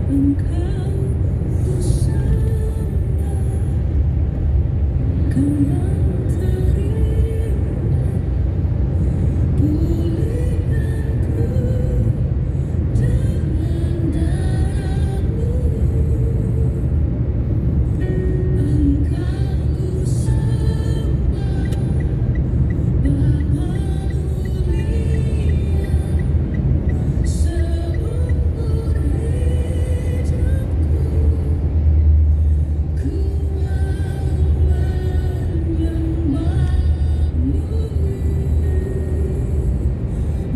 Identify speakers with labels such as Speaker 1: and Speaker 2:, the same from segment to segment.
Speaker 1: Engkau bersama, Kau yang terindah, pulihkanku dengan darah-Mu. Engkau kusembah, Bapa mulia, seumur hidupku ku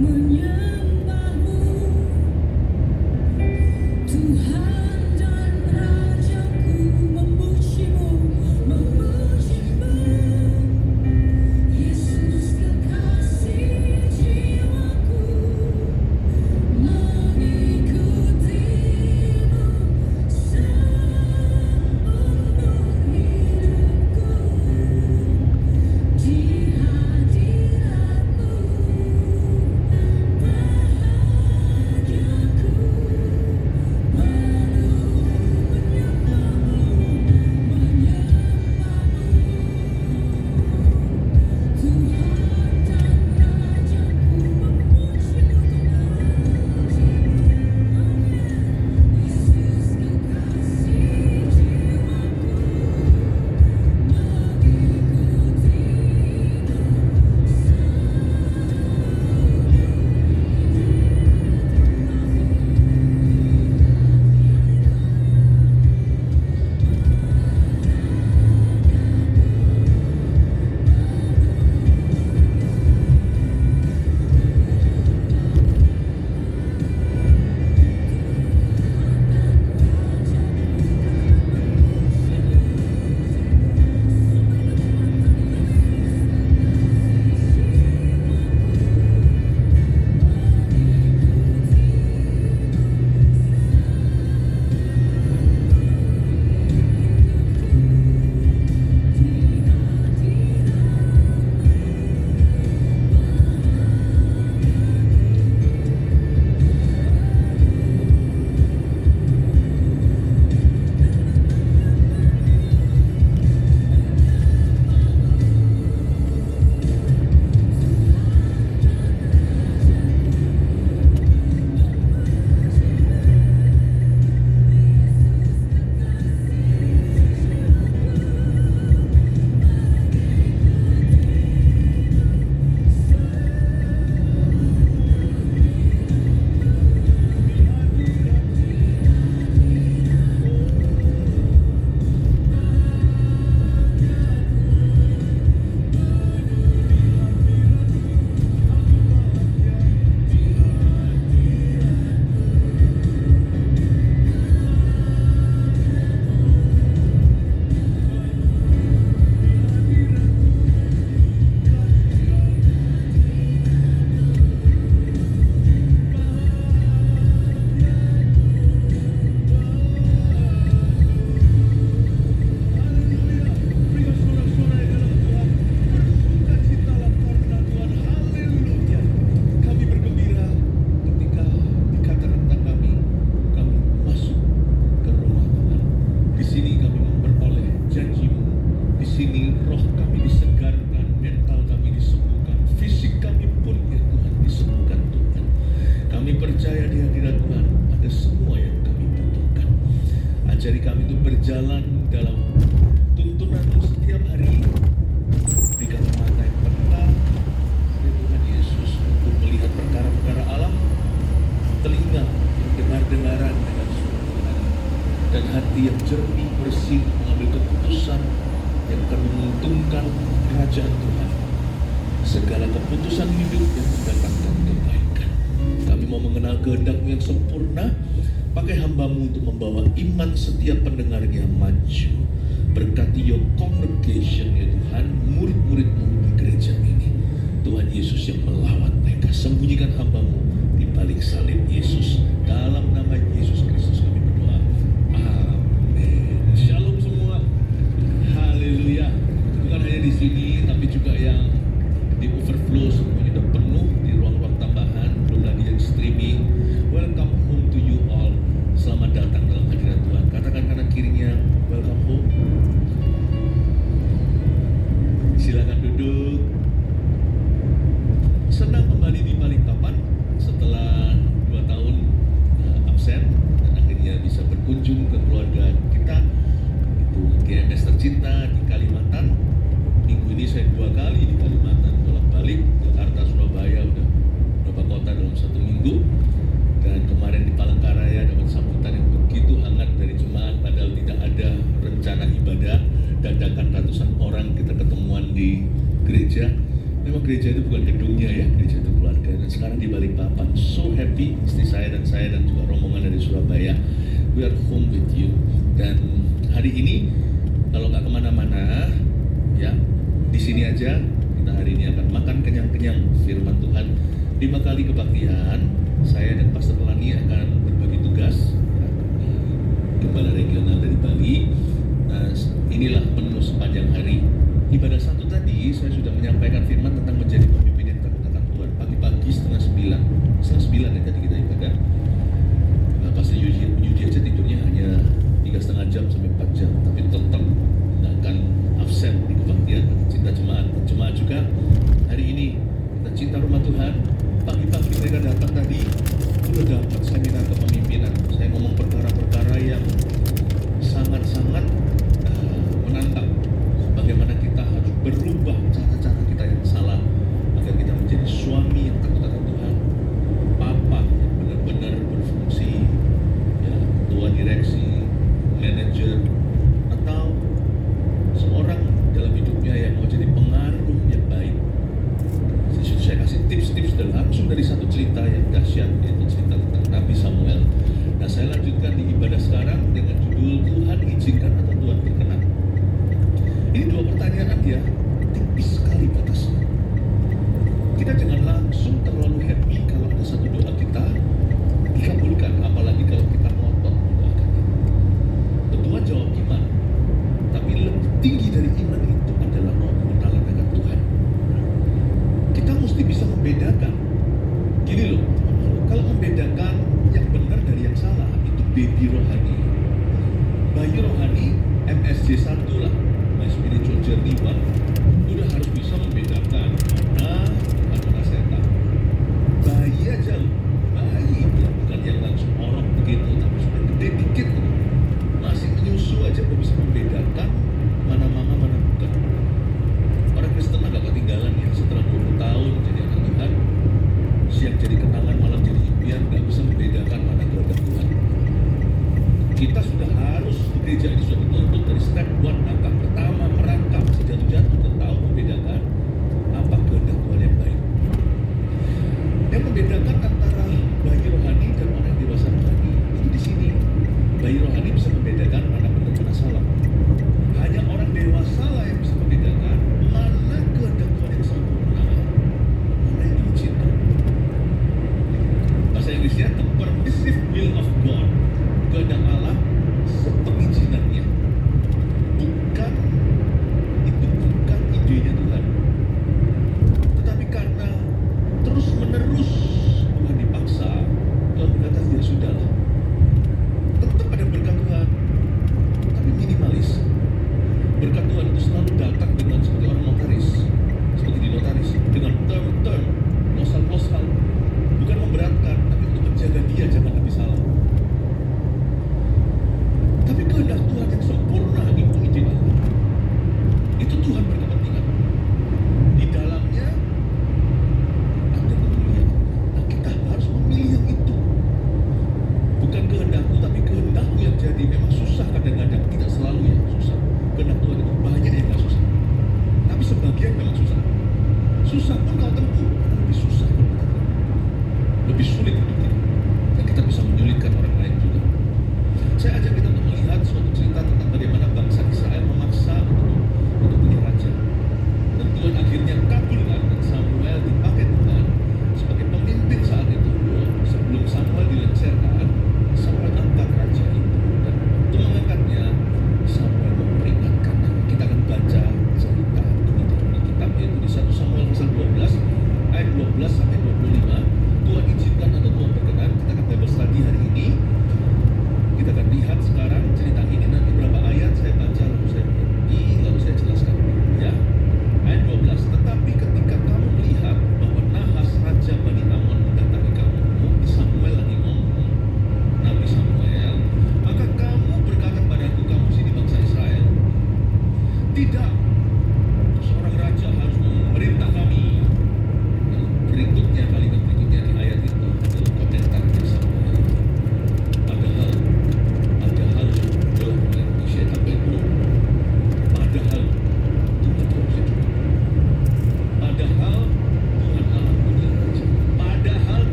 Speaker 1: menyembah-Mu, Tuhan dan Rajaku, memuji-Mu, memuji-Mu. Yesus kekasih jiwaku, mengikuti-Mu seumur hidupku. Di hadirat-Mu bahagiaku, penuh menyembah-Mu, Tuhan dan Rajaku, memuji-Mu, Yesus kekasih jiwaku, kami bergembira ketika dikatakan tentang kami masuk ke rumah Tuhan. Di sini kami memperoleh janji-Mu. Di sini roh kami disegarkan, mental kami disembuhkan, fisik kami pun ya Tuhan disembuhkan Tuhan. Kami percaya di hadirat Tuhan ada semua yang kami butuhkan. Ajari kami untuk berjalan dalam tuntunan-Mu setiap hari. Berikan mata yang peka, ya Tuhan Yesus, untuk melihat perkara-perkara alam, telinga yang dengar-dengaran dengan suara Tuhan, dan hati yang jernih, bersih, mengambil keputusan yang akan menguntungkan kerajaan Tuhan. Segala keputusan hidup yang mendatangkan kebaikan. Kami mau mengenal kehendak-Mu yang sempurna. Pakai hamba-Mu untuk membawa iman setiap pendengarnya maju. Berkati your congregation ya Tuhan, murid-murid-Mu di gereja ini. Tuhan Yesus yang melawat mereka. Sembunyikan hamba-Mu di balik salib Yesus. Dalam nama Yesus Kristus kami berdoa. Amin. Shalom semua. Haleluya. Bukan hanya di sini, tapi juga yang di overflow semuanya sudah penuh di ruang-ruang tambahan. Belum lagi yang streaming. Welcome home to you all. Selamat datang berkunjung ke keluarga kita, itu GMS tercinta di Kalimantan. Minggu ini saya 2 kali di Kalimantan, bolak-balik Jakarta, Surabaya, udah beberapa kota dalam 1 minggu. Dan kemarin di Palangkaraya dapat sambutan yang begitu hangat dari jemaat, padahal tidak ada rencana ibadah, dadakan ratusan orang kita ketemuan di gereja. Memang gereja itu bukan gedungnya ya, gereja itu keluarga. Dan sekarang di Balikpapan, so happy, istri saya dan juga rombongan dari Surabaya, we are home with you. Dan hari ini kalau nggak kemana-mana ya, di sini aja kita hari ini akan makan kenyang-kenyang firman Tuhan. 5 kali kebaktian, saya dan Pastor Lani akan berbagi tugas ya, Gembala Regional dari Bali. Nah, inilah menu sepanjang hari. Ibadah 1 tadi saya sudah menyampaikan firman tentang menjadi pemimpin yang takut akan Tuhan. Pagi-pagi setengah 9 ya tadi kita ibadah. Nah, Pastor Yudi aja tidurnya hanya 3,5 jam sampai 4 jam, tapi tetap tidak akan absen di kebaktian. Cinta jemaat juga hari ini kita cinta rumah Tuhan. Pagi-pagi mereka datang tadi sudah dapat seminar kepemimpinan. Saya ngomong perkara-perkara yang sangat-sangat menantang. Bagaimana kita harus berubah cara-cara kita yang salah agar kita menjadi suami yang takut akan Tuhan, papa yang benar-benar berfungsi, ya, ketua direksi, manajer, atau seorang dalam hidupnya yang mau jadi pengaruh yang baik. Saya kasih tips-tips dan langsung dari satu cerita yang dahsyat, yaitu cerita tentang Nabi Samuel. Nah, saya lanjutkan di ibadah sekarang dengan judul Tuhan izinkan atau Tuhan berkenan. Ini 2 pertanyaan ya, tipis sekali batasnya. Kita jangan langsung terlalu happy kalau ada satu doa kita dikabulkan, apalagi kalau kita ngotot mendoakannya. Tuhan jawab iman, tapi lebih tinggi dari iman itu adalah mau mengenal dengan Tuhan. Kita mesti bisa membedakan. Gini loh, kalau membedakan yang benar dari yang salah, itu baby rohani. Bayi rohani MSJ 1 lah, My Spiritual Journey 1, udah harus bisa membedakan mana setan. Bayi aja loh, bayi ya, bukan yang langsung orok begitu, tapi sudah gede dikit loh, masih menyusu aja udah bisa membedakan mana mama mana bukan. Orang Kristen agak ketinggalan ya, setelah 20 tahun jadi anak Tuhan, siang jadi kenangan malam jadi impian, gak bisa membedakan mana keluarga Tuhan. Kita sudah harus di gereja ini sudah dituntut dari step 1, langkah pertama merangkap sejatuh-jatuh dan tahu membedakan apa kehendak Tuhan yang baik. Yang membedakan antara bayi rohani dan orang dewasa rohani itu di sini. Bayi rohani bisa membedakan mana benar mana salah. Hanya orang dewasa lah yang bisa membedakan mana kehendak Tuhan yang sempurna, mana yang diizinkan. Bahasa Inggrisnya the permissive will of God. Kehendak Allah sepengizinannya. Bukan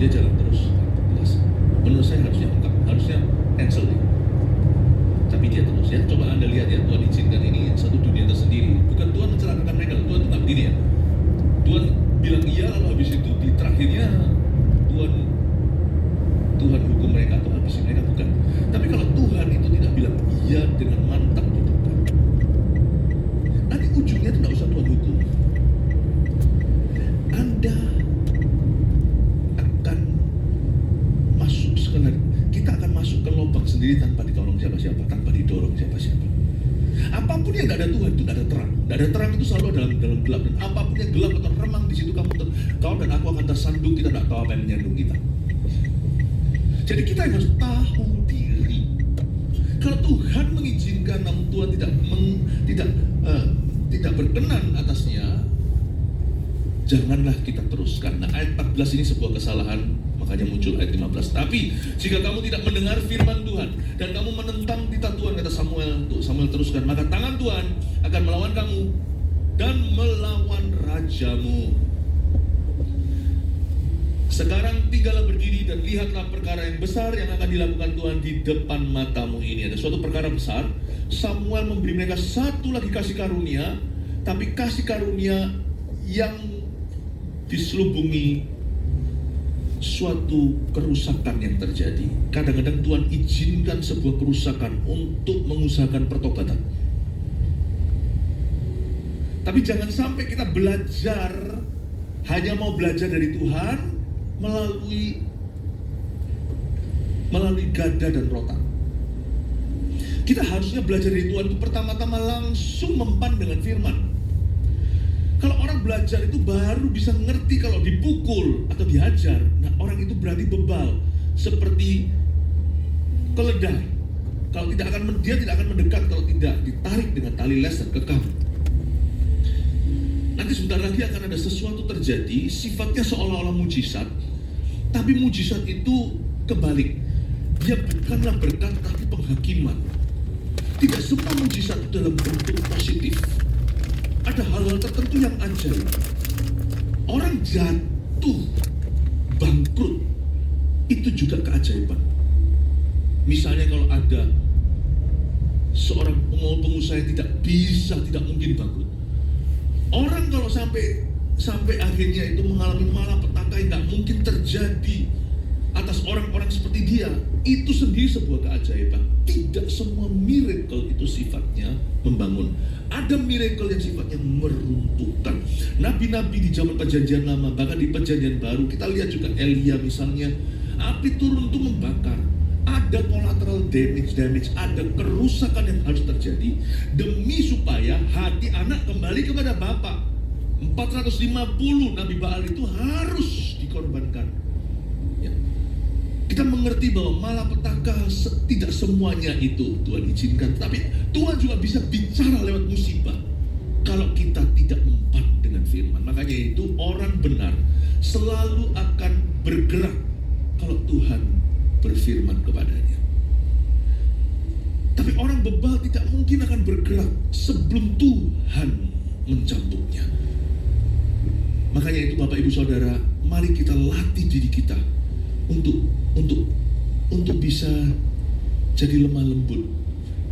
Speaker 1: dia jalan terus. Menurut saya harusnya cancel deh. Tapi dia terus ya. Coba Anda lihat ya, Tuhan izinkan ini satu dunia tersendiri. Bukan Tuhan mencelakakan mereka, Tuhan itu nggak begini ya. Tuhan bilang iya, lalu habis itu di terakhirnya Tuhan hukum mereka atau habisin mereka, bukan. Tapi kalau Tuhan itu tidak bilang iya dengan mantap di depan, nanti ujungnya itu nggak usah Tuhan hukum. Anda akan masuk sekali, kita akan masuk ke lubang sendiri tanpa ditolong siapa-siapa, tanpa didorong siapa-siapa. Apapun yang tidak ada Tuhan itu tidak ada terang. Tidak ada terang itu selalu dalam gelap, dan apapun yang gelap atau remang di situ kau dan aku akan tersandung. Kita tidak tahu apa yang menyandung kita. Jadi kita harus tahu diri. Kalau Tuhan mengizinkan namun Tuhan tidak berkenan atasnya, janganlah kita teruskan. Nah, ayat 14 ini sebuah kesalahan, makanya muncul ayat 15. Tapi jika kamu tidak mendengar firman Tuhan dan kamu menentang titah Tuhan, kata Samuel teruskan, maka tangan Tuhan akan melawan kamu dan melawan rajamu. Sekarang tinggallah berdiri dan lihatlah perkara yang besar yang akan dilakukan Tuhan di depan matamu ini. Ada suatu perkara besar. Samuel memberi mereka satu lagi kasih karunia, tapi kasih karunia yang diselubungi suatu kerusakan yang terjadi. Kadang-kadang Tuhan izinkan sebuah kerusakan untuk mengusahakan pertobatan. Tapi jangan sampai kita belajar, hanya mau belajar dari Tuhan melalui gada dan rotan. Kita harusnya belajar dari Tuhan itu pertama-tama langsung mempan dengan firman. Kalau orang belajar itu baru bisa ngerti kalau dipukul atau dihajar. Nah, orang itu berarti bebal, seperti keledai. Kalau dia tidak akan mendekat kalau tidak ditarik dengan tali les dan kekang. Nanti sebentar lagi akan ada sesuatu terjadi, sifatnya seolah-olah mujizat, tapi mujizat itu kebalik. Dia bukanlah berkat tapi penghakiman. Tidak semua mujizat itu dalam bentuk positif. Ada hal-hal tertentu yang ajaib. Orang jatuh, bangkrut, itu juga keajaiban. Misalnya kalau ada seorang pengusaha yang tidak mungkin bangkrut. Orang kalau sampai akhirnya itu mengalami malapetaka yang tidak mungkin terjadi atas orang-orang seperti dia, itu sendiri sebuah keajaiban. Tidak semua miracle itu sifatnya membangun. Ada miracle yang sifatnya meruntuhkan. Nabi-nabi di zaman perjanjian lama, bahkan di perjanjian baru, kita lihat juga Elia misalnya, api turun untuk membakar. Ada collateral damage, ada kerusakan yang harus terjadi demi supaya hati anak kembali kepada Bapa. 450 Nabi Baal itu harus dikorbankan. Ya. Kita mengerti bahwa malapetaka tidak semuanya itu Tuhan izinkan, tapi Tuhan juga bisa bicara lewat musibah kalau kita tidak mempan dengan firman. Makanya itu orang benar selalu akan bergerak kalau Tuhan berfirman kepadanya. Tapi orang bebal tidak mungkin akan bergerak sebelum Tuhan mencambuknya. Makanya itu Bapak Ibu Saudara, mari kita latih diri kita untuk bisa jadi lemah lembut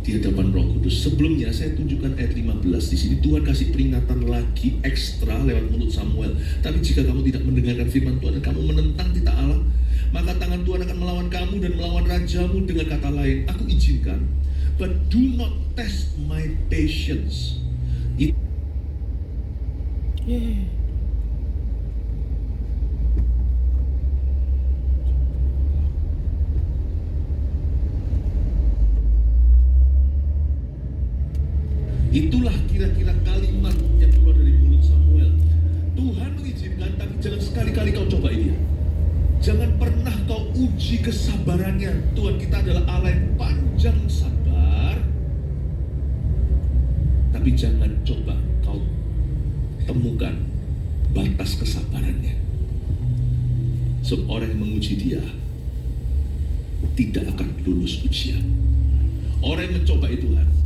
Speaker 1: di hadapan Roh Kudus. Sebelumnya saya tunjukkan ayat 15. Di sini Tuhan kasih peringatan lagi ekstra lewat mulut Samuel. Tapi jika kamu tidak mendengarkan firman Tuhan dan kamu menentang titah Allah, maka tangan Tuhan akan melawan kamu dan melawan rajamu. Dengan kata lain, aku izinkan, but do not test my patience. Itulah kira-kira kalimat yang keluar dari mulut Samuel. Tuhan mengizinkan, tapi jangan sekali-kali kau coba dia. Jangan pernah kau uji kesabarannya. Tuhan kita adalah Allah yang panjang sabar. Tapi jangan coba kau temukan batas kesabarannya. Sebab orang yang menguji dia tidak akan lulus ujian. Orang yang mencoba Tuhan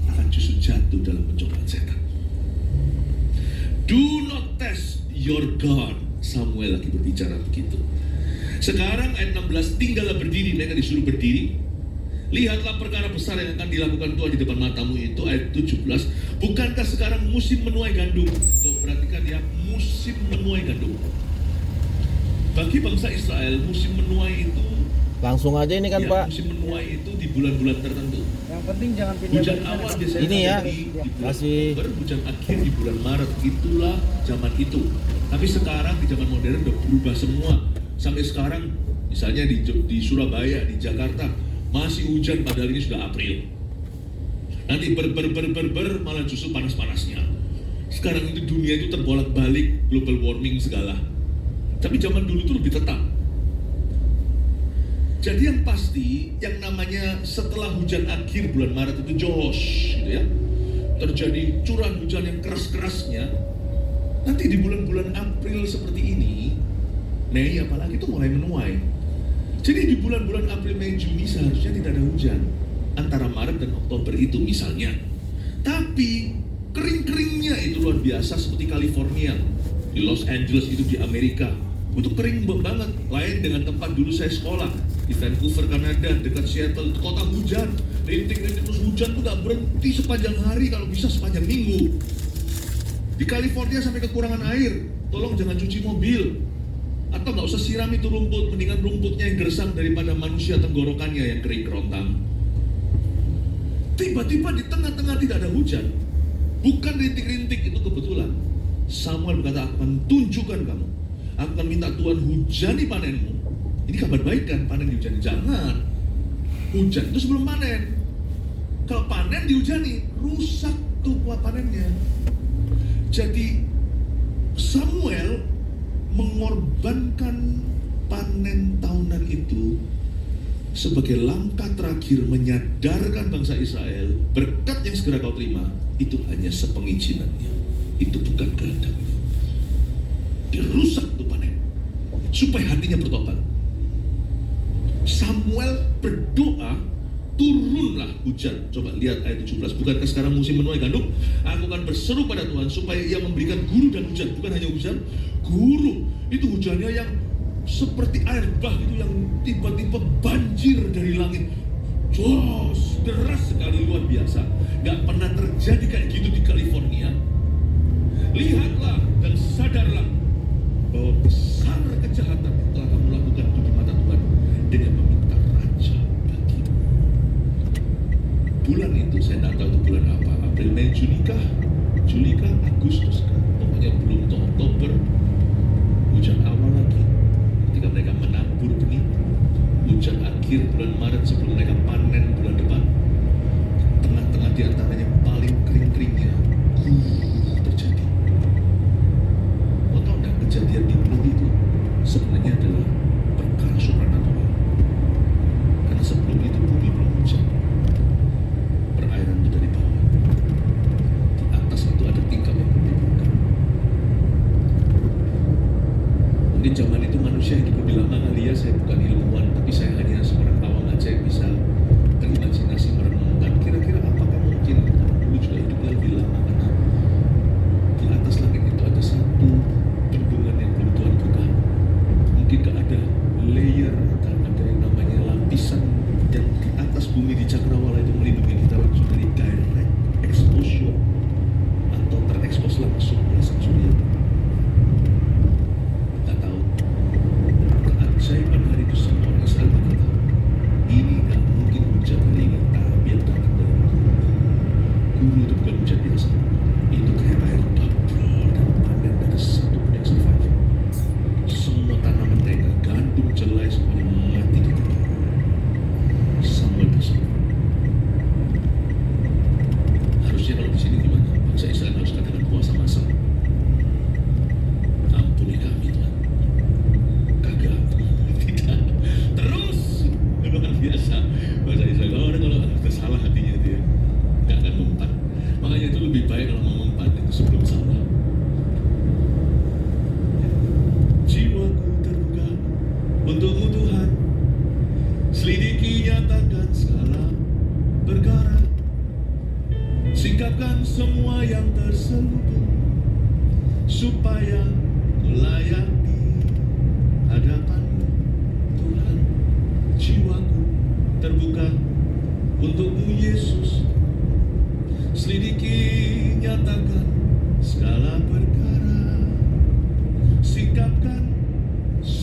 Speaker 1: akan justru jatuh dalam pencobaan setan. Do not test your God. Samuel lagi berbicara begitu. Sekarang ayat 16, tinggallah berdiri, mereka disuruh berdiri. Lihatlah perkara besar yang akan dilakukan Tuhan di depan matamu, itu ayat 17. Bukankah sekarang musim menuai gandum? Tuh, perhatikan ya, musim menuai gandum. Bagi bangsa Israel, musim menuai itu
Speaker 2: Langsung aja ini kan
Speaker 1: ya,
Speaker 2: Pak.
Speaker 1: musim menuai itu di bulan-bulan tertentu.
Speaker 3: Yang penting jangan pindah
Speaker 1: Hujan
Speaker 3: dari sana.
Speaker 1: awal biasanya
Speaker 2: Ini ya,
Speaker 1: terjadi di bulan
Speaker 2: masih-
Speaker 1: Oktober, hujan akhir di bulan Maret. Itulah zaman itu. Tapi sekarang di zaman modern udah berubah semua. Sampai sekarang misalnya di Surabaya, di Jakarta masih hujan padahal ini sudah April. Nanti malah justru panas-panasnya. Sekarang itu dunia itu terbolak-balik, global warming segala. Tapi zaman dulu itu lebih tetap. Jadi yang pasti, yang namanya setelah hujan akhir bulan Maret itu Josh, gitu ya, terjadi curah hujan yang keras-kerasnya. Nanti di bulan-bulan April seperti ini, Mei apalagi itu mulai menuai. Jadi di bulan-bulan April, Mei, Juni seharusnya tidak ada hujan antara Maret dan Oktober itu misalnya. Tapi kering-keringnya itu luar biasa seperti California, di Los Angeles itu di Amerika. Itu kering banget, lain dengan tempat dulu saya sekolah di Vancouver, Kanada, dekat Seattle, itu kota hujan, rintik-rintik terus hujan tuh gak berhenti sepanjang hari, kalau bisa sepanjang minggu. Di California sampai kekurangan air, tolong jangan cuci mobil, atau gak usah siram itu rumput, mendingan rumputnya yang gersang daripada manusia tenggorokannya yang kering kerontang. Tiba-tiba di tengah-tengah tidak ada hujan, bukan rintik-rintik, itu kebetulan. Samuel berkata, aku akan tunjukkan kamu, aku akan minta Tuhan hujani panenmu. Ini kabar baik kan, panen dihujani. Jangan. Hujan itu sebelum panen. Kalau panen dihujani, rusak tuh buat panennya. Jadi Samuel mengorbankan panen tahunan itu sebagai langkah terakhir menyadarkan bangsa Israel, berkat yang segera kau terima itu hanya sepengizinannya, itu bukan kehendaknya. Dirusak tuh panen supaya hatinya bertobat. Samuel berdoa, turunlah hujan. Coba lihat ayat 17. Bukankah sekarang musim menuai gandum? Aku akan berseru pada Tuhan supaya ia memberikan guru dan hujan. Bukan hanya hujan, guru. Itu hujannya yang seperti air bah itu, yang tiba-tiba banjir dari langit. Jos, deras sekali, luar biasa. Gak pernah terjadi kayak gitu di California. Lihatlah dan sadarlah bahwa besar kejahatan yang telah kamu lakukan itu di mata Tuhan dengan meminta raja bagimu. Bulan itu saya tidak tahu itu bulan apa, April, Mei, Juni kah, Agustus kah, pokoknya belum ke Oktober. Hujan awal lagi ketika mereka menabur benih, hujan akhir bulan Maret sebelum mereka panen bulan depan. Tengah-tengah di antaranya paling kering-keringnya terjadi. Mau tahu enggak, kejadian di bulan itu sebenarnya adalah perkara supranatural. Karena sebelum itu bumi belum hujan. Perairan itu dari bawah. Di atas itu ada tingkap yang berbeda. Mungkin zaman itu manusia hidup lebih lama kali ya. Saya bukan ilmuwan, tapi saya hanya seorang awam aja yang bisa berimajinasi merenungkan kira-kira apakah mungkin orang dulu juga hidupnya lebih lama, karena di atas langit itu ada satu bendungan yang belum Tuhan buka. Mungkin gak ada layer atau ada yang namanya lapisan yang di atas bumi di cakrawala itu melindungi kita langsung dari direct exposure atau terekspos langsung oleh sang surya. Gak tahu. Keajaiban hari itu semua orang Israel berkata, ini gak mungkin hujan hari ini, tapi yang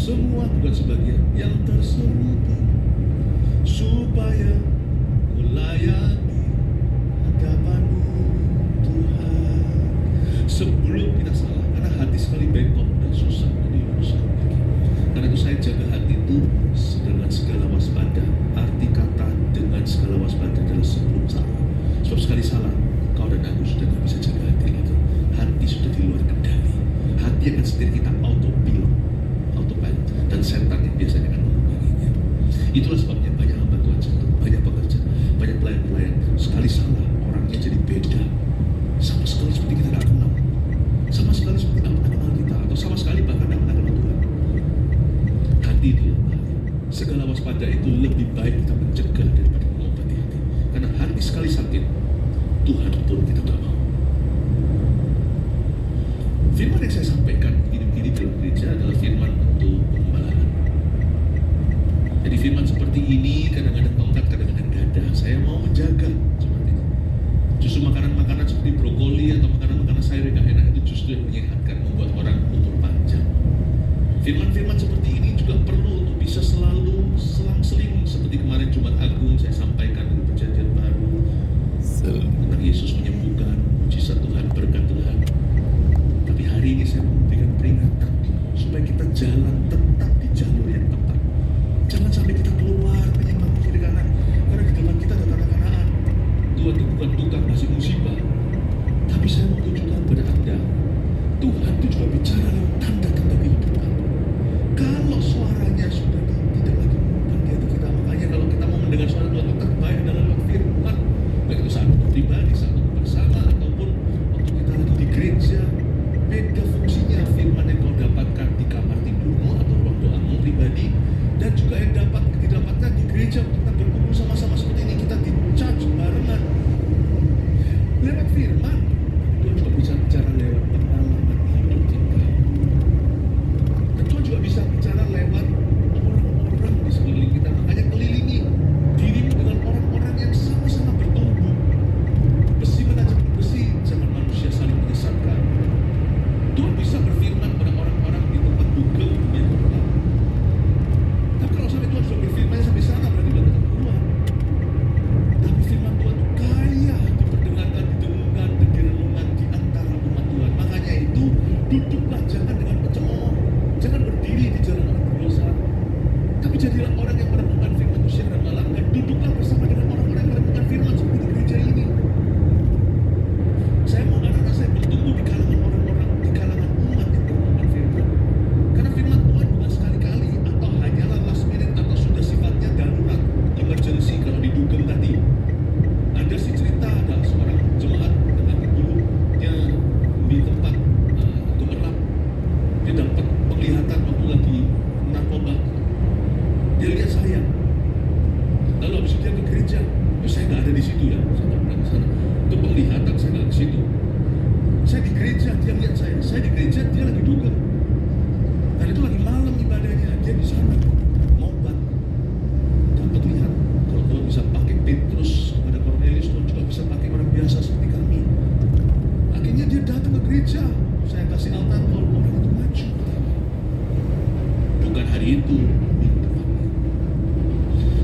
Speaker 1: semua bukan sebagian, yang terselubung, supaya kulayani hadapan-Mu Tuhan. Sebelum kita salah, karena hati sekali bengkok dan susah diluruskan lagi. Karena itu saya jaga hati itu dengan segala waspada. Arti kata dengan segala waspada adalah sebelum salah. Sebab sekali salah, kau dan aku sudah tidak bisa jaga hati lagi. Hati sudah di luar kendali. Hati akan sendiri kita autopilot, dan setan yang biasanya akan mengulanginya. Itulah sebabnya banyak hamba Tuhan jatuh, banyak pekerja, banyak pelayan-pelayan. Sekali salah, orangnya jadi beda. Sama sekali seperti kita tidak kenal. Sama sekali seperti tidak pernah kenal kita, atau sama sekali bahkan tidak pernah kenal Tuhan. Hati dia bahaya. Segala waspada itu lebih baik kita mencegah daripada mengobati hati. Karena hati sekali sakit, Tuhan pun kita tak mau. Firman yang saya sampaikan begini-begini dalam gereja adalah firman untuk pengembalaan. Jadi firman seperti ini kadang-kadang tongkat, kadang-kadang gada. Saya mau menjaga seperti itu. Justru makanan-makanan seperti brokoli atau makanan-makanan sayur yang enak itu justru yang menyehatkan, membuat orang umur panjang. Firman-firman seperti ini juga perlu untuk bisa selalu selang-seling. Seperti kemarin Jumat Agung saya sampaikan di Perjanjian Baru tentang Yesus menyembuhkan, mujizat Tuhan, berkat Tuhan. Tapi hari ini saya memberikan peringatan supaya kita jalan tetap di jalur yang tepat. Jangan sampai kita keluar menyimpang kiri kanan, karena di depan kita ada kanak-kanakan. Tuhan itu bukan tukang kasih musibah, tapi saya mau tunjukkan kepada Anda, Tuhan itu juga bicara lewat tanda-tanda kehidupan. Kalau suaranya sudah tidak lagi membuat di hati kita, makanya kalau kita mau mendengar suara Tuhan itu terbaik adalah lewat firman. Baik itu saat pribadi, saat bersama, ataupun waktu kita lagi di gereja. Beda fungsinya firman yang kau dapatkan di kamar tidurmu atau ruang doamu pribadi, dan juga yang dapat didapatkan di gereja. Kita berkumpul sama-sama seperti ini, kita di-charge barengan lewat firman. Tuhan juga bisa bicara lewat pengalaman hidup kita, dan Tuhan juga bisa bicara lewat orang-orang di sekeliling kita. Makanya kelilingi dirimu dengan orang-orang yang sama-sama bertumbuh. Besi menajam besi, jangan manusia saling menyesatkan. Tuhan bisa berfirman pada orang-orang di tempat dugem dunia gelap. Tapi kalau sampai Tuhan sudah berfirman sampai sana, berarti belum ketemu Tuhan. Tapi firman Tuhan itu kaya diperdengarkan, didengungkan, dan direnungkan di antara umat Tuhan. Makanya itu, duduklah jangan dengan pencemooh, jangan berdiri di jalan orang berdosa, tapi jadilah orang yang merenungkan firman itu siang dan malam, dan duduklah bersama dengan orang-orang yang merenungkan firman seperti di gereja ini. Saya mau anak-anak saya bertumbuh di kalangan orang-orang, di kalangan umat yang merenungkan firman. Karena firman Tuhan bukan sekali-kali atau hanyalah last minute atau sudah sifatnya darurat, emergency. Kalau di dugem tadi ada si cerita, ada seorang jemaat dengan dulu dia di tempat gemerlap, dia dapat penglihatan waktu lagi narkoba. Dia lihat saya, lalu habis itu dia ke gereja. Saya nggak ada di situ ya, saya nggak pernah ke sana. Itu penglihatan, saya nggak ke situ. Saya di gereja, dia lihat saya di gereja, dia lagi dugem. Dan itu lagi malam ibadahnya, dia di sana mobat. Dapat lihat kalau Tuhan bisa pakai Petrus kepada Cornelius, Tuhan juga bisa pakai orang biasa seperti kami. Akhirnya dia datang ke gereja, saya kasih altar call, orang itu maju. Bukan hari itu, minggu depannya.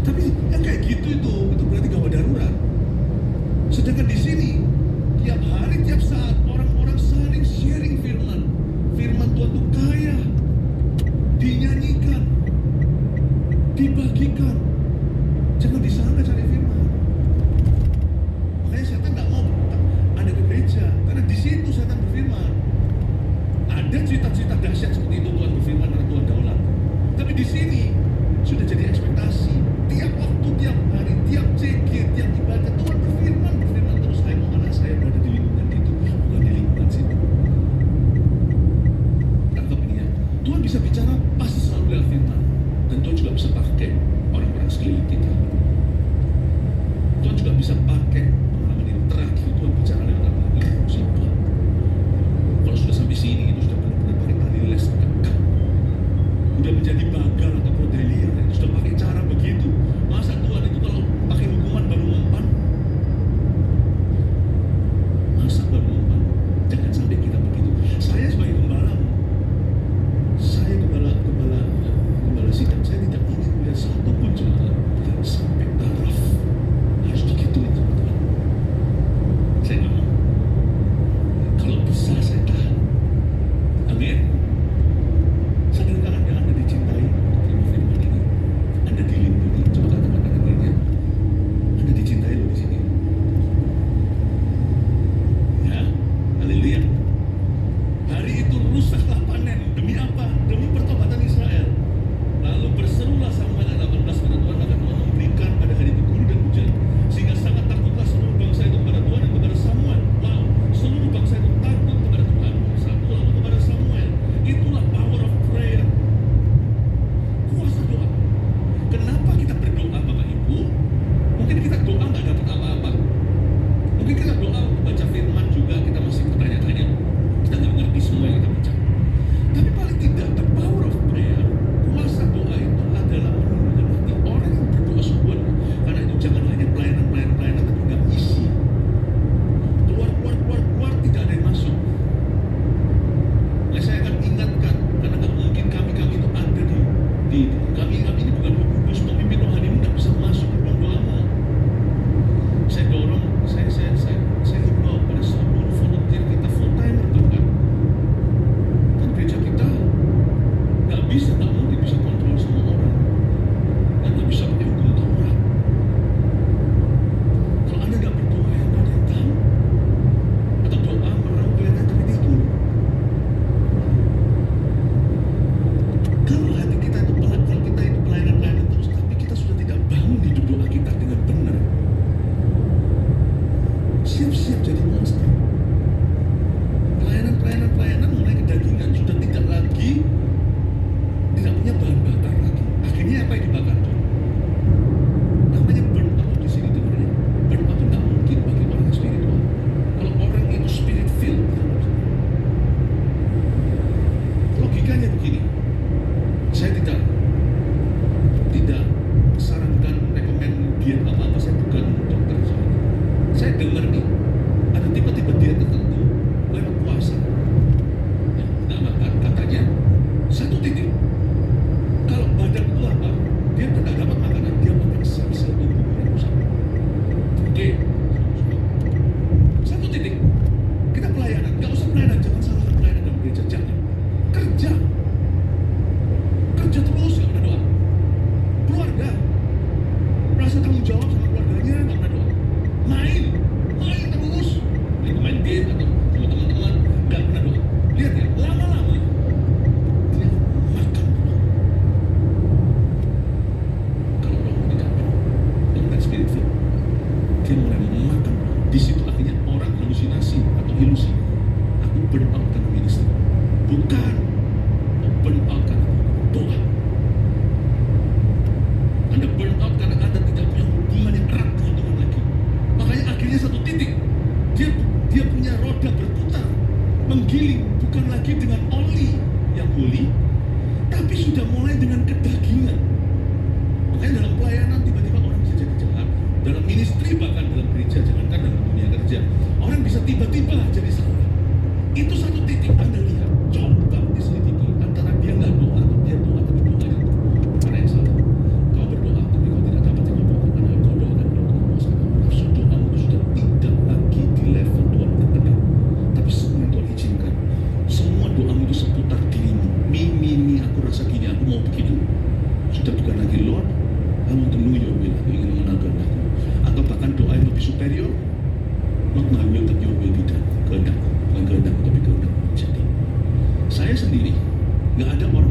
Speaker 1: Tapi yang kayak gitu itu berarti gawat darurat. Sedangkan di sini tiap hari, tiap saat orang-orang saling sharing firman. Firman Tuhan itu kaya, dinyanyikan, dibagikan. Jangan di sana cari firman. Makanya setan nggak mau ada ke gereja, karena di situ setan berfirman. Ada cerita-cerita dahsyat seperti itu, Tuhan berfirman karena Tuhan daulat. Tapi di sini sudah jadi ekspektasi. Tiap waktu, tiap hari, tiap CG, tiap ibadah, Tuhan berfirman terus. Saya mau anak saya berada di lingkungan itu, bukan di lingkungan situ. Tangkap ini ya. Tuhan bisa bicara pasti selalu lewat firman, dan Tuhan juga bisa pakai orang-orang sekeliling kita. Tuhan juga bisa pakai pengalaman ini. Terakhir Tuhan bicara lewat musibah. Kalau sudah sampai sini itu sudah benar-benar pakai tali les dekat. Udah menjadi bagal atau prodelia, itu sudah pakai cara begitu. Masa Tuhan itu kalau pakai hukuman baru mempan? Masa baru mempan? Jangan sampai kita begitu. Saya sebagai gembala nggak mungkin bisa kontrol semua orang, dan nggak bisa pakai hukum Taurat. Kalau Anda nggak berdoa, yang nggak ada yang tahu, atau doa meraup kelihatan tapi tidur. Kalau hati kita itu kalau kita itu pelayanan terus, tapi kita sudah tidak bangun hidup doa kita dengan benar, siap-siap jadi monster. Pelayanan mulai kedagingan, sudah tidak punya bahan bakar lagi. Akhirnya apa yang dibakar? Namanya burn out di sini dengarnya. Burn out itu nggak mungkin bagi orang yang spiritual. Kalau orang itu spirit filled, logikanya begini. Saya tidak sarankan rekomend diet apa-apa, saya bukan dokter soalnya. Saya dengar nih, ada tipe-tipe diet tertentu lewat puasa. Nah, maka katanya satu titik. Kalau badan itu lapar, dia tidak dapat makanan, dia makan sel-sel tubuh yang rusak. Oke, satu titik. Kita pelayanan, nggak usah pelayanan, jangan salahkan pelayanan dalam gereja, jangan. Kerja terus, nggak pernah doa. Keluarga, rasa tanggung jawab sama keluarganya, nggak pernah doa. Main terus, main game atau sama teman-teman, nggak pernah doa. Lihat ya, lama-lama dia makan doa. Kalau orang tidak dengan spirit filled, dia mulai makan doa. Di situ akhirnya orang halusinasi atau ilusi. Aku burn out karena ministry. Bukan, burn out karena doa. Anda burn out karena Anda tidak punya hubungan yang erat dengan Tuhan lagi. Makanya akhirnya satu titik, dia punya roda berputar, menggiling, bukan lagi dengan oli yang holy, tapi sudah mulai dengan kedagingan. Makanya dalam pelayanan tiba-tiba orang bisa jadi jahat. Dalam ministry, bahkan dalam gereja, jangankan dalam dunia kerja, orang bisa tiba-tiba jadi salah. Itu satu titik. Anda lihat, coba diselidiki antara dia nggak doa atau dia doa tapi doanya mana yang salah. Kau berdoa tapi kau tidak dapat yang kau doakan, karena kau doakan belum memuaskan. Maksud doamu itu sudah tidak lagi di level Tuhan berkenan, tapi semua yang Tuhan izinkan. Semua doamu itu seputar dirimu. Mi, aku rasa gini, aku mau begitu. Sudah bukan lagi Lord, I want to know your will. Aku ingin mengenal kehendakmu. Atau bahkan doa yang lebih superior, not my will but your will be done. Kehendakmu, bukan kehendakmu tapi kehendakmu menjadi. Saya sendiri nggak ada orang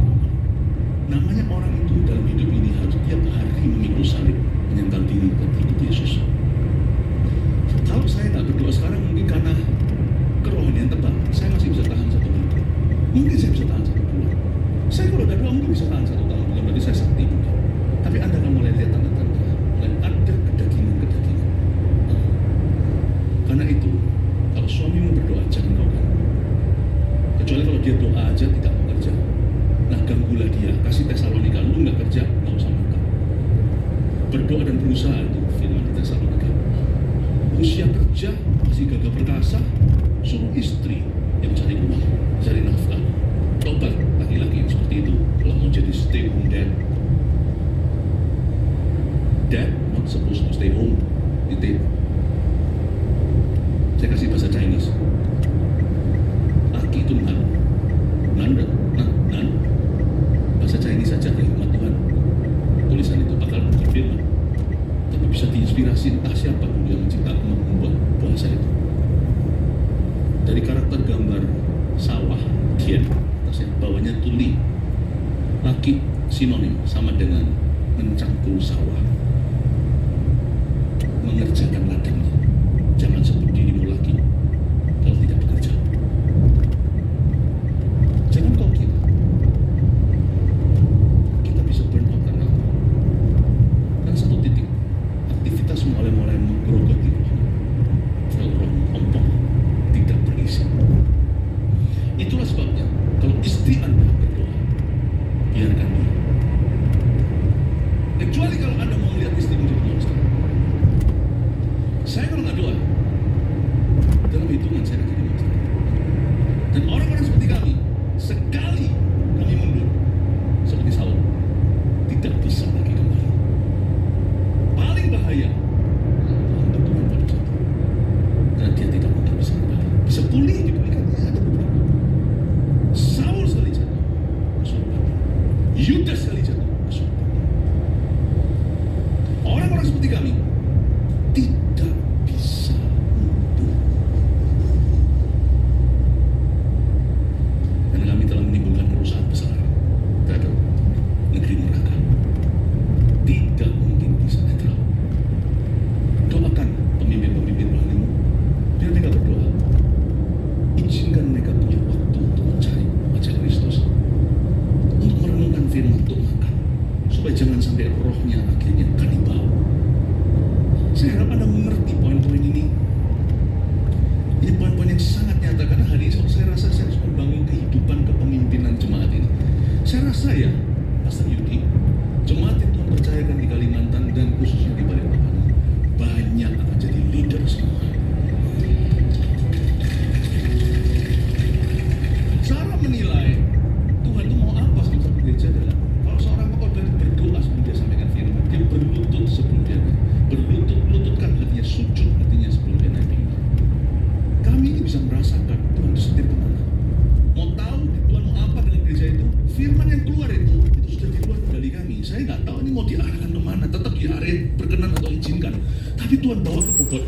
Speaker 1: namanya orang itu dalam hidup ini harus tiap hari memikul salib, menyangkal diri dan ikut Yesus. Kalau saya nggak berdoa sekarang, mungkin karena kerohanian tebal, saya masih bisa tahan 1 minggu. Mungkin saya bisa tahan 1 bulan. Saya kalau udah doa mungkin bisa tahan 1 tahun, bukan berarti saya sakti bukan. Tapi Anda akan mulai lihat tanda-tanda, mulai ada kedagingan. Karena itu, kalau suamimu berdoa, jangan kau ganggu. Kecuali kalau dia doa aja tidak mau kerja. Nah, ganggulah dia, kasih Tesalonika, lu nggak kerja, nggak usah makan. Berdoa dan berusaha, itu firman di Tesalonika. Usia kerja, masih gagah perkasa, suruh istri yang cari uang, cari nafkah. Tobat laki-laki yang seperti itu, kalau mau jadi stay home dad not supposed to stay home. Saya kasih bahasa Chinese. Laki itu nan. Bahasa Chinese saja, rahmat Tuhan. Tulisan itu bakal bukan firman, tapi bisa diinspirasi entah siapa dulu yang menciptakan membuat bahasa itu. Dari karakter gambar sawah, Tian, atasnya bawahnya tuli. Laki sinonim sama dengan mencangkul sawah, mengerjakan ladangnya. Jangan sebut dirimu laki kalau tidak bekerja. Jangan kau kira kita bisa burn out karena apa? Karena satu titik aktivitas mulai menggerogoti roh ompong tidak berisi. Itulah sebabnya kalau istri Anda berdoa, biarkan dia. Kecuali kalau Anda mau melihat istri menjadi monster. Saya kalau nggak doa, Yudas sekali jatuh. Orang-orang seperti kami tidak bisa mundur. Karena kami telah menimbulkan kerusakan besar terhadap negeri neraka. Tidak mungkin bisa netral. Doakan pemimpin-pemimpin rohanimu, biar mereka berdoa. Izinkan mereka punya waktu untuk mencari wajah Kristus, untuk merenungkan firman, untuk makan, supaya jangan sampai rohnya akhirnya kanibal. Saya harap Anda mengerti poin-poin ini. Ini poin-poin yang sangat nyata, karena hari ini saya rasa saya harus membangun kehidupan kepemimpinan jemaat ini. Saya rasa ya, Pastor Yudi, jemaat yang Tuhan percayakan di Kalimantan dan khususnya di Balikpapan banyak akan jadi leader semua. Cara menilai Tuhan itu mau apa sama satu gereja adalah kalau seorang pengkhotbah itu berdoa sebelum dia sampaikan firman, dia berlutut sebelum dia naik, berlutut-lututkan hatinya, sujud hatinya sebelum dia naik mimbar. Kami ini bisa merasakan Tuhan itu setir kemana. Mau tahu Tuhan mau apa dengan gereja itu, firman yang keluar itu sudah di luar kendali kami. Saya nggak tahu ini mau diarahkan kemana, tetap di area berkenan atau izinkan. Tapi Tuhan bawa ke bobot.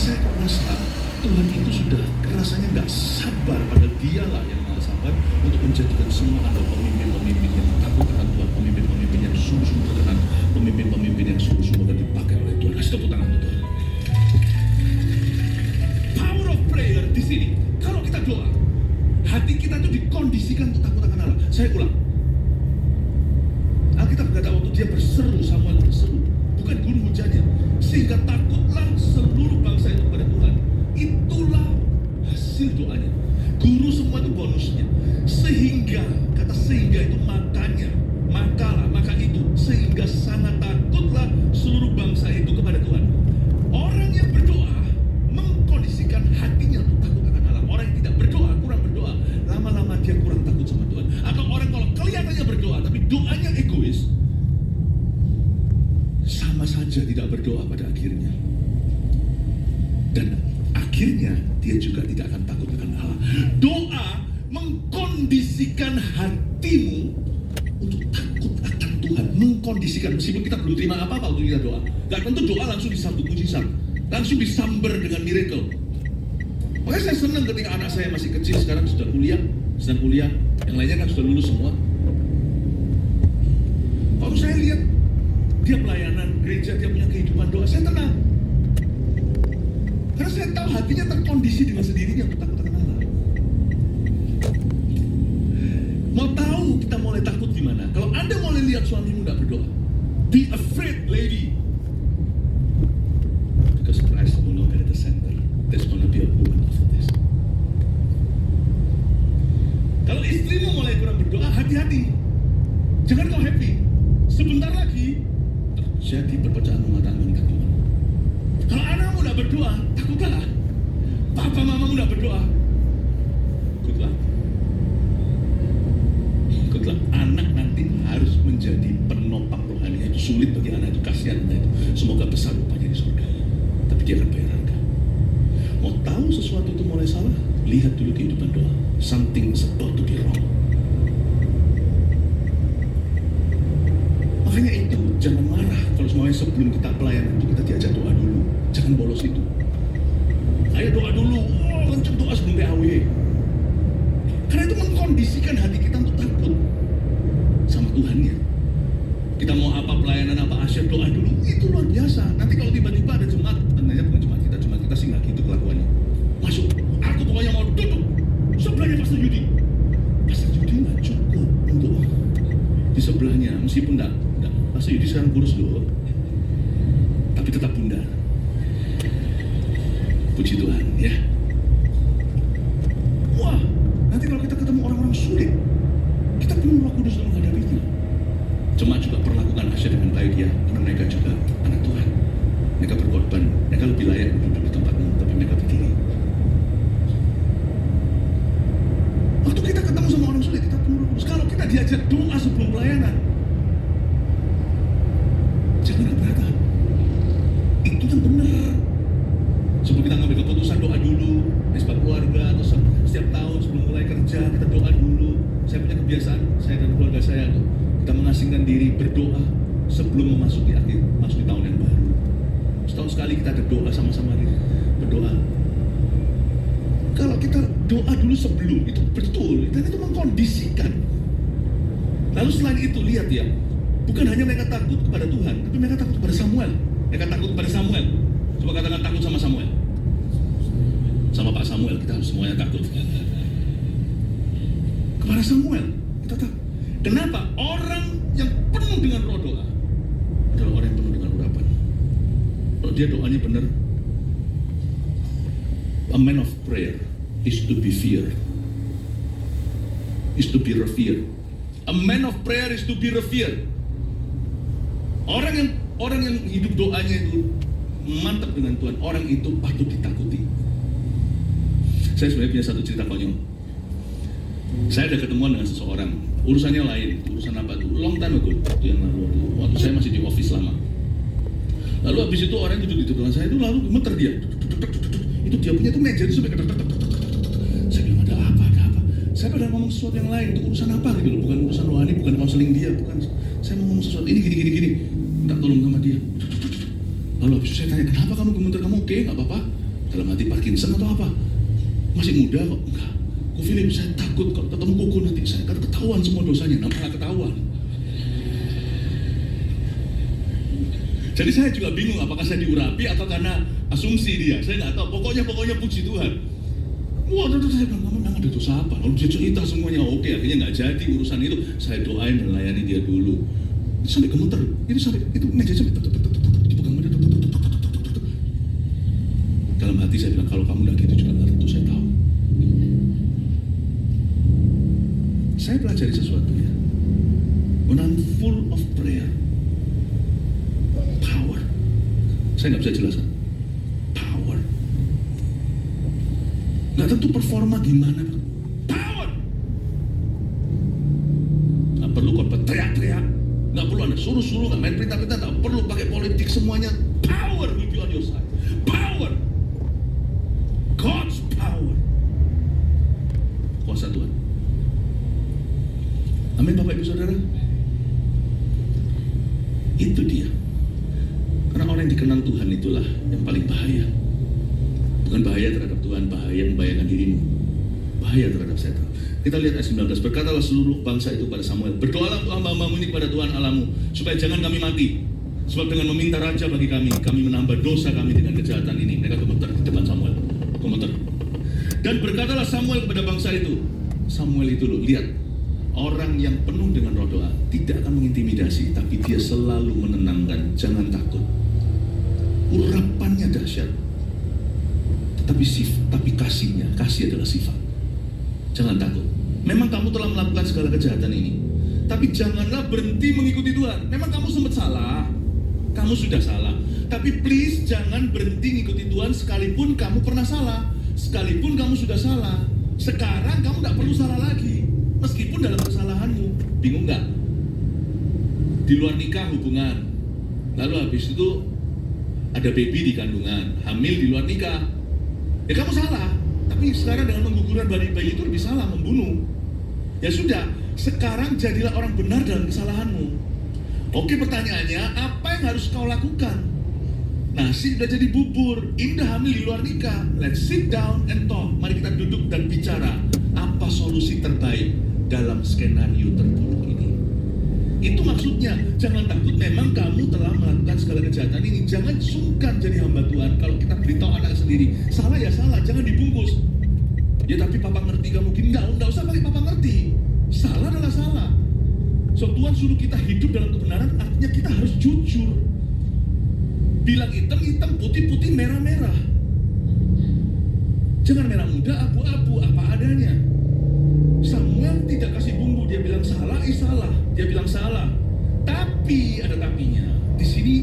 Speaker 1: Saya kok merasa Tuhan itu sudah rasanya nggak sabar, pada dialah yang maha sabar untuk menjadikan semua ada pemimpin-pemimpin yang takut akan Tuhan, pemimpin-pemimpin yang sungguh-sungguh berkenan, pemimpin-pemimpin yang sungguh-sungguh akan dipakai oleh Tuhan. Kasih tepuk tangan untuk Tuhan. Power of prayer di sini. Kalau kita doa, hati kita itu dikondisikan untuk takut akan Allah. Saya ulang. Alkitab berkata waktu dia berseru, Samuel berseru, bukan gurun hujannya, sehingga takutlah seluruh bangsa itu kepada Tuhan. Itulah hasil doanya. Guru semua itu bonusnya. Sehingga, kata sehingga itu makanya, maka itu, sehingga sangat takutlah seluruh bangsa itu kepada Tuhan. Orang yang berdoa mengkondisikan hatinya untuk takut akan Allah. Orang yang tidak berdoa, kurang berdoa, lama-lama dia kurang takut sama Tuhan. Atau orang kalau kelihatannya berdoa tapi doanya egois, sama saja tidak berdoa pada akhirnya. Dan akhirnya dia juga tidak akan takut akan Allah. Doa mengkondisikan hatimu untuk takut akan Tuhan. Mengkondisikan, meskipun kita belum terima apa-apa waktu kita doa. Gak tentu doa langsung disambut mujizat, langsung disamber dengan miracle. Makanya saya senang ketika anak saya masih kecil, sekarang sudah kuliah, yang lainnya kan sudah lulus semua. Kalau saya lihat dia pelayanan gereja, dia punya kehidupan doa, saya tenang. Karena saya tahu hatinya terkondisi dengan sendirinya untuk takut akan Allah. Mau tahu kita mulai takut gimana? Kalau Anda mulai lihat suamimu tidak berdoa, be afraid, lady. Because Christ will not be at the center. There's gonna be a woman after this. Kalau istrimu mulai kurang berdoa, hati-hati. Jangan kau happy. Sebentar lagi terjadi perpecahan rumah tangga yang Tuhan. Kalau anakmu tidak berdoa, takutlah. Papa mamamu tidak berdoa, good luck. Anak nanti harus menjadi penopang rohani. Itu sulit bagi anak itu, kasihan anak itu. Semoga besar rupanya di surga, tapi dia akan bayar harga. Mau tahu sesuatu itu mulai salah? Lihat dulu kehidupan doa. Something is about to be wrong. Makanya itu, jangan marah kalau semuanya sebelum kita pelayanan itu kita diajak doa dulu. Jangan bolos itu. Ayo doa dulu, kenceng doa sebelum PAW. Karena itu mengkondisikan hati kita untuk takut sama Tuhannya. Kita mau apa pelayanan, apa asyik, doa dulu. Itu luar biasa. Nanti kalau tiba-tiba ada jemaat, tentunya bukan jemaat kita sih nggak gitu kelakuannya. Masuk, aku pokoknya mau duduk sebelahnya Pastor Yudi. Pastor Yudi nggak cukup untuk di sebelahnya, meskipun nggak. Pastor Yudi sekarang kurus loh, tapi tetap bunda. Puji Tuhan ya. Wah, nanti kalau kita ketemu orang-orang sulit, kita perlu Roh Kudus untuk menghadapinya. Jemaat juga perlakukan Asya dengan baik ya, karena mereka juga anak Tuhan. Mereka berkorban, mereka lebih layak duduk di tempatmu, tapi mereka berdiri. Waktu kita ketemu sama orang sulit, kita perlu Roh Kudus. Kalau kita diajak doa sebelum pelayanan, jangan keberatan. Itu yang benar. Sebelum kita ngambil keputusan, doa dulu. Mesbah keluarga atau setiap tahun sebelum mulai kerja kita doa dulu. Saya punya kebiasaan, saya dan keluarga saya tuh, kita mengasingkan diri berdoa sebelum memasuki tahun yang baru. Setahun sekali kita ada doa sama-sama berdoa. Kalau kita doa dulu sebelum, itu betul, dan itu mengkondisikan. Lalu selain itu lihat ya, bukan hanya mereka takut kepada Tuhan, tapi mereka takut kepada Samuel. Mereka takut kepada Samuel. Coba katakan takut sama Samuel. Sama Pak Samuel, kita semuanya takut. Kepada Samuel, kita takut. Kenapa? Orang yang penuh dengan roh doa adalah orang yang penuh dengan urapan. Kalau dia doanya benar, a man of prayer is to be feared, is to be revered. A man of prayer is to be revered. Orang yang hidup doanya itu mantap dengan Tuhan, orang itu patut ditakuti. Saya sebenarnya punya satu cerita konyol. Saya ada ketemuan dengan seseorang, urusannya lain. Urusan apa tuh? Long time ago, yang lalu, waktu saya masih di office lama. Lalu habis itu orang duduk di depan saya itu, lalu gemeter dia. Itu dia punya tuh meja itu sampai saya bilang ada apa? Saya pada ngomong sesuatu yang lain, itu urusan apa gitu loh, bukan urusan rohani, bukan konseling dia, bukan. Saya mau ngomong sesuatu ini gini. Minta tolong sama dia. Lalu habis itu saya tanya, kenapa kamu gemeter? Kamu oke? Nggak apa-apa? Dalam hati Parkinson atau apa? Masih muda kok? Enggak. Kok Philip, saya takut kalau ketemu Koko nanti saya akan ketahuan semua dosanya. Namanya ketahuan. Jadi saya juga bingung apakah saya diurapi atau karena asumsi dia. Saya nggak tahu. Pokoknya puji Tuhan. Wah, saya bilang, mama memang ada dosa apa? Lalu dia cerita semuanya. Oke, akhirnya nggak jadi urusan itu. Saya doain dan layani dia dulu. Sampai gemeter. Itu meja sampai dipegang meja. Dalam hati saya bilang, kalau kamu nggak gitu juga nggak tentu, saya tahu. Saya pelajari sesuatu ya. When I'm full of prayer, power. Saya nggak bisa jelaskan. Power. Nggak tentu performa gimana, Pak. Power. Nggak perlu korban teriak-teriak. Nggak perlu Anda suruh-suruh, nggak main perintah-perintah, nggak perlu pakai politik semuanya. Power will be on your side. Power. God's power. Kuasa Tuhan. Amin Bapak Ibu Saudara. Itu dia. Karena orang yang dikenal Tuhan itulah yang paling bahaya. Bukan bahaya terhadap Tuhan, bahaya membahayakan dirimu. Bahaya terhadap setan. Kita lihat ayat 19. Berkatalah seluruh bangsa itu pada Samuel, berdoalah untuk hamba-hambamu ini kepada Tuhan Allahmu, supaya jangan kami mati. Sebab dengan meminta raja bagi kami menambah dosa kami dengan kejahatan ini. Mereka gemeter di depan Samuel. Gemeter. Dan berkatalah Samuel kepada bangsa itu. Samuel itu loh, lihat. Orang yang penuh dengan roh doa tidak akan mengintimidasi, tapi dia selalu menenangkan. Jangan takut. Urapannya dahsyat, tapi kasih adalah sifat. Jangan takut. Memang kamu telah melakukan segala kejahatan ini, tapi janganlah berhenti mengikuti Tuhan. Memang kamu sempat salah, kamu sudah salah, tapi please jangan berhenti mengikuti Tuhan sekalipun kamu pernah salah, sekalipun kamu sudah salah. Sekarang kamu tidak perlu salah lagi. Meskipun dalam kesalahanmu, bingung nggak? Di luar nikah hubungan, lalu habis itu ada baby di kandungan, hamil di luar nikah. Ya kamu salah, tapi sekarang dengan menggugurkan bayi itu lebih salah, membunuh. Ya sudah, sekarang jadilah orang benar dalam kesalahanmu. Oke, pertanyaannya, apa yang harus kau lakukan? Nasi udah jadi bubur, ini udah hamil di luar nikah. Let's sit down and talk. Mari kita duduk dan bicara. Apa solusi terbaik dalam skenario terburuk ini? Itu maksudnya, jangan takut. Memang kamu telah melakukan segala kejahatan ini. Jangan sungkan jadi hamba Tuhan. Kalau kita beritahu anak sendiri, salah ya salah, jangan dibungkus. Ya tapi papa ngerti kamu gini, enggak usah pakai papa ngerti. Salah adalah salah. So Tuhan suruh kita hidup dalam kebenaran, artinya kita harus jujur. Bilang hitam, hitam, putih, putih, merah, merah. Jangan merah muda, abu-abu, apa adanya. Samuel tidak kasih bumbu, dia bilang salah, salah. Dia bilang salah. Tapi ada tapinya. Di sini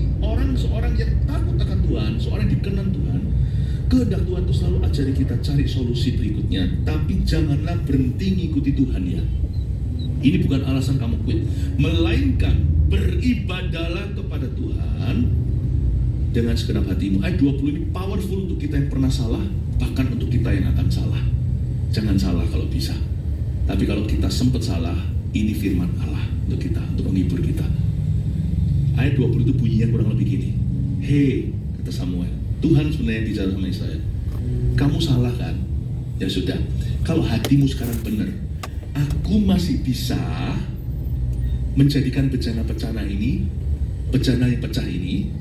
Speaker 1: seorang yang takut akan Tuhan, seorang yang dikenal Tuhan, kehendak Tuhan itu selalu ajari kita cari solusi berikutnya. Tapi janganlah berhenti ngikuti Tuhan ya. Ini bukan alasan kamu quit, melainkan beribadalah kepada Tuhan dengan segenap hatimu. Ayat 20 ini powerful untuk kita yang pernah salah, bahkan untuk kita yang akan salah. Jangan salah kalau bisa. Tapi kalau kita sempat salah, Ini firman Allah untuk kita, untuk menghibur kita. Ayat 20 itu bunyinya kurang lebih gini. Hei, kata Samuel, Tuhan sebenarnya bicara sama Israel. Kamu salah kan? Ya sudah, kalau hatimu sekarang benar, aku masih bisa menjadikan bejana-bejana ini, bejana yang pecah ini,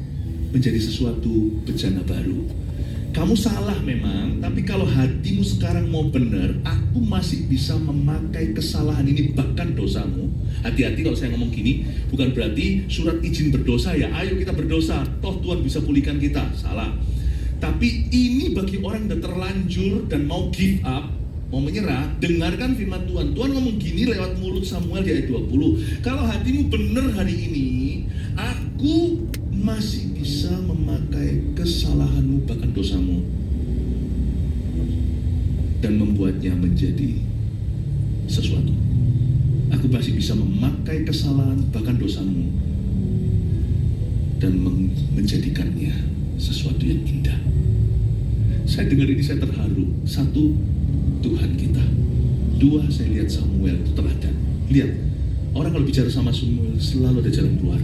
Speaker 1: menjadi sesuatu bejana baru. Kamu salah memang, tapi kalau hatimu sekarang mau benar, aku masih bisa memakai kesalahan ini, bahkan dosamu. Hati-hati kalau saya ngomong gini, bukan berarti surat izin berdosa ya, ayo kita berdosa, toh Tuhan bisa pulihkan kita. Salah. Tapi ini bagi orang yang terlanjur dan mau give up, mau menyerah, dengarkan firman Tuhan. Tuhan ngomong gini lewat mulut Samuel di ayat 20. Kalau hatimu benar hari ini, aku masih bisa memakai kesalahanmu, bahkan dosamu, dan membuatnya menjadi sesuatu. Aku masih bisa memakai kesalahan, bahkan dosamu, dan menjadikannya sesuatu yang indah. Saya dengar ini, saya terharu. Satu, Tuhan kita. Dua, saya lihat Samuel itu teladan. Lihat, orang kalau bicara sama Samuel selalu ada jalan keluar.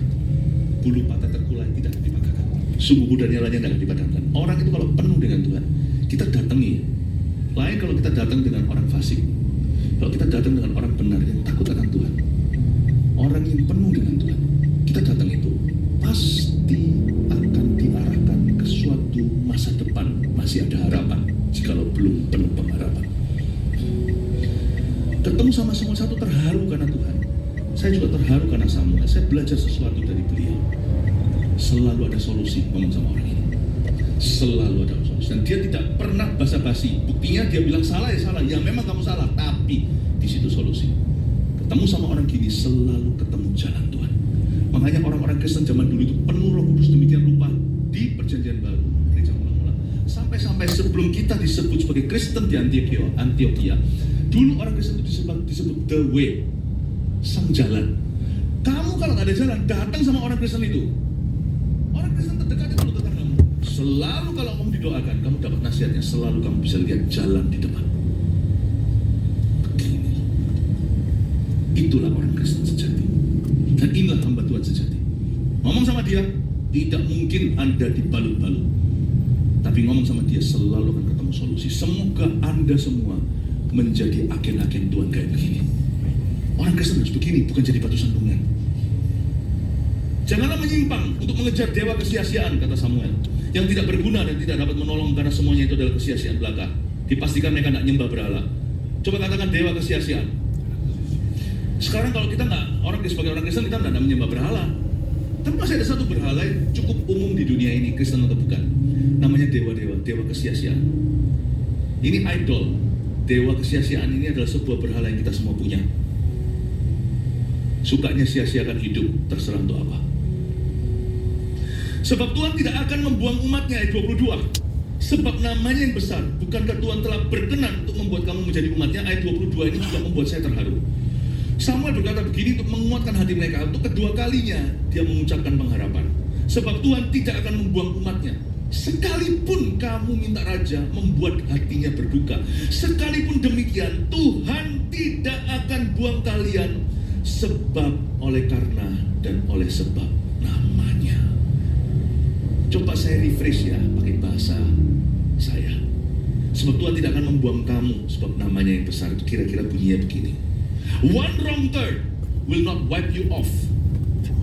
Speaker 1: Bulu patah terkulai tidak akan dipatahkan, sumbu dan nyalanya tidak akan dipadamkan. Orang itu kalau penuh dengan Tuhan, kita datangi. Lain kalau kita datang dengan orang fasik. Kalau kita datang dengan orang benar yang takut akan Tuhan, orang yang penuh dengan Tuhan, kita datang itu pasti akan diarahkan ke suatu masa depan. Masih ada harapan jikalau belum penuh pengharapan. Ketemu sama Samuel, satu terharu karena Tuhan. Saya juga terharu karena Samuel. Saya belajar sesuatu dari beliau. Selalu ada solusi ngomong sama orang ini. Selalu ada solusi. Dan dia tidak pernah basa-basi. Buktinya dia bilang salah ya salah. Ya memang kamu salah. Tapi di situ solusi. Ketemu sama orang gini selalu ketemu jalan Tuhan. Makanya orang-orang Kristen zaman dulu itu penuh Roh Kudus demikian rupa di Perjanjian Baru. Gereja mula-mula. Sampai-sampai sebelum kita disebut sebagai Kristen di Antioquia, dulu orang Kristen itu disebut the way. Sang jalan. Kamu kalau nggak ada jalan, datang sama orang Kristen itu. Orang Kristen terdekat itu tetanggamu. Selalu kalau kamu didoakan, kamu dapat nasihatnya. Selalu kamu bisa lihat jalan di depan. Begini. Itulah orang Kristen sejati. Dan inilah hamba Tuhan sejati. Ngomong sama dia, tidak mungkin Anda dibalut-balut. Tapi ngomong sama dia, selalu akan ketemu solusi. Semoga Anda semua menjadi agen-agen Tuhan kayak begini. Orang Kristen harus begini, bukan jadi batu sandungan. Janganlah menyimpang untuk mengejar dewa kesia-siaan, kata Samuel, yang tidak berguna dan tidak dapat menolong karena semuanya itu adalah kesia-siaan belaka. Dipastikan mereka tidak nyembah berhala. Coba katakan dewa kesia-siaan. Sekarang kalau kita nggak, sebagai orang Kristen kita tidak menyembah berhala. Tapi masih ada satu berhala yang cukup umum di dunia ini, Kristen atau bukan. Namanya dewa kesia-siaan. Ini idol. Dewa kesia-siaan ini adalah sebuah berhala yang kita semua punya. Sukanya sia-siakan hidup, terserah untuk apa. Sebab Tuhan tidak akan membuang umatnya, ayat 22. Sebab namanya yang besar. Bukankah Tuhan telah berkenan untuk membuat kamu menjadi umatnya? Ayat 22 ini juga membuat saya terharu. Samuel berkata begini untuk menguatkan hati mereka. Untuk kedua kalinya dia mengucapkan pengharapan. Sebab Tuhan tidak akan membuang umatnya. Sekalipun kamu minta raja membuat hatinya berduka, sekalipun demikian Tuhan tidak akan buang kalian, sebab oleh karena dan oleh sebab namanya. Coba saya refresh ya pakai bahasa saya. Sebab Tuhan tidak akan membuang kamu sebab namanya yang besar. Itu kira-kira bunyinya begini. One wrong turn will not wipe you off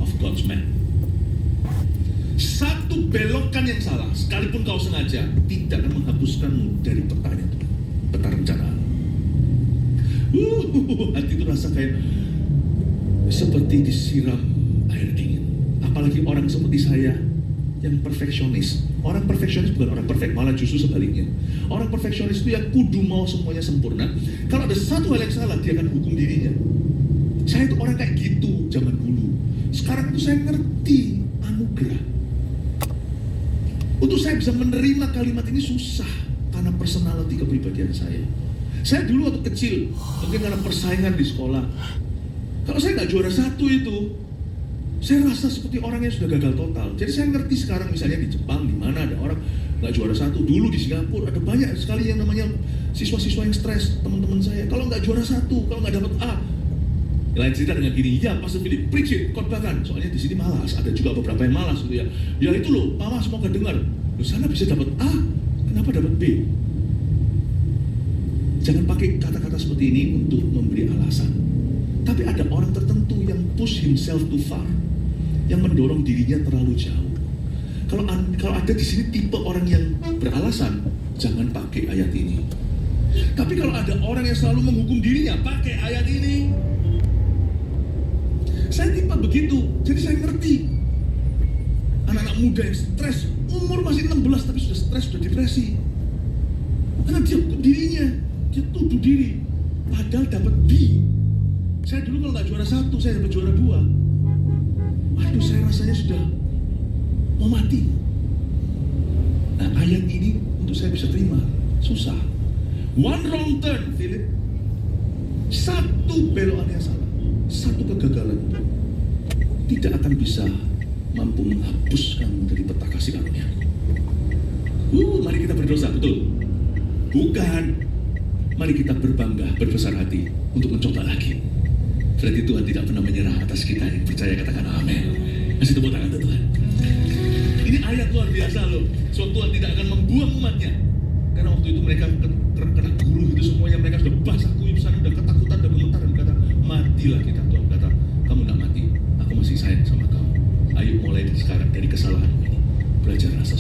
Speaker 1: of God's man. Satu belokan yang salah, sekalipun kau sengaja, tidak akan menghapuskanmu dari peta rencana. Hati itu rasa kayak seperti disiram air dingin. Apalagi orang seperti saya yang perfeksionis. Orang perfeksionis bukan orang perfect, malah justru sebaliknya. Orang perfeksionis itu yang kudu mau semuanya sempurna. Kalau ada satu hal yang salah, dia akan hukum dirinya. Saya itu orang kayak gitu zaman dulu. Sekarang itu saya ngerti anugerah. Untuk saya bisa menerima kalimat ini susah karena personality kepribadian saya. Saya dulu waktu kecil, mungkin karena persaingan di sekolah. Kalau saya nggak juara satu itu, saya rasa seperti orang yang sudah gagal total. Jadi saya ngerti sekarang misalnya di Jepang, di mana ada orang nggak juara satu. Dulu di Singapura ada banyak sekali yang namanya siswa-siswa yang stres, teman-teman saya. Kalau nggak juara satu, kalau nggak dapat A, Lain cerita dengan gini, ya Pastor Philip, preach it, khotbahkan. Soalnya di sini malas, ada juga beberapa yang malas gitu ya. Ya itu loh, mama semoga dengar. Loh sana bisa dapat A, kenapa dapat B? Jangan pakai kata-kata seperti ini untuk memberi alasan. Tapi ada orang tertentu yang push himself too far, yang mendorong dirinya terlalu jauh. Kalau ada di sini tipe orang yang beralasan, jangan pakai ayat ini. Tapi kalau ada orang yang selalu menghukum dirinya, pakai ayat ini. Saya tipe begitu, jadi saya ngerti. Anak-anak muda yang stres, umur masih 16 tapi sudah stres, sudah depresi. Karena dia hukum dirinya, dia tuduh diri. Padahal dapat B. Saya dulu kalau nggak juara 1, saya dapat juara 2. Aduh, saya rasanya sudah mau mati. Nah, ayat ini untuk saya bisa terima, susah. One wrong turn, Philip. Satu belokan yang salah, satu kegagalan tidak akan bisa mampu menghapuskan dari peta kasih karunia. Mari kita berdosa, betul? Bukan. Mari kita berbangga, berbesar hati untuk mencoba lagi. Berarti Tuhan tidak pernah menyerah atas kita yang percaya, katakan amin. Kasih tepuk tangan Tuhan. Ini ayat luar biasa loh. So Tuhan tidak akan membuang umatnya. Karena waktu itu mereka kena guru itu semuanya, mereka sudah basah kuyup sana, sudah ketakutan, sudah gemetar, dan kata, matilah kita. Tuhan kata, kamu tidak mati, aku masih sayang sama kamu. Ayo mulai dari sekarang, dari kesalahan ini, belajar rasa